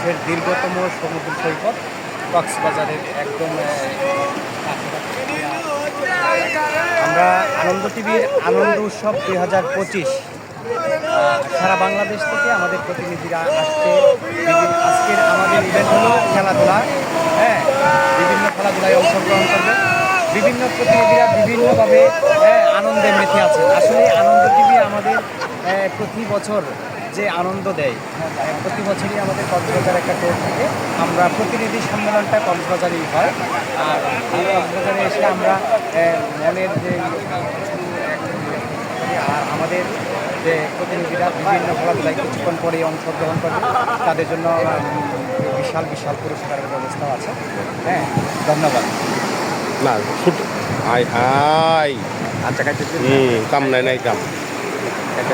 বাংলাদেশের দীর্ঘতম সমুদ্র সৈকত কক্সবাজারের একদম আমরা আনন্দ টিভির আনন্দ উৎসব 2025 সারা বাংলাদেশ থেকে আমাদের প্রতিনিধিরা আসছে। আজকের আমাদের ইভেন্ট হলো খেলাধুলা, হ্যাঁ, বিভিন্ন খেলাধুলায় অংশগ্রহণ করবে। বিভিন্ন প্রতিনিধিরা বিভিন্নভাবে আনন্দে মেতে আছেন। আসলে আনন্দ টিভি আমাদের প্রতি বছর যে আনন্দ দেয়, প্রতি বছরই আমাদের কক্সবাজার একটা টোর থেকে আমরা প্রতিনিধি সম্মেলনটা কক্সবাজারেই হয়। আর এই কক্সবাজারে এসে আমরা মনের যে আর আমাদের যে প্রতিনিধিরা বিভিন্ন খেলাধুলায় কিছুক্ষণ পরেই অংশগ্রহণ করবে, তাদের জন্য বিশাল বিশাল পুরস্কারের ব্যবস্থাও আছে। হ্যাঁ, ধন্যবাদ। না ছোট হাই হাই আচ্ছা, কাম নাই কাম কাছে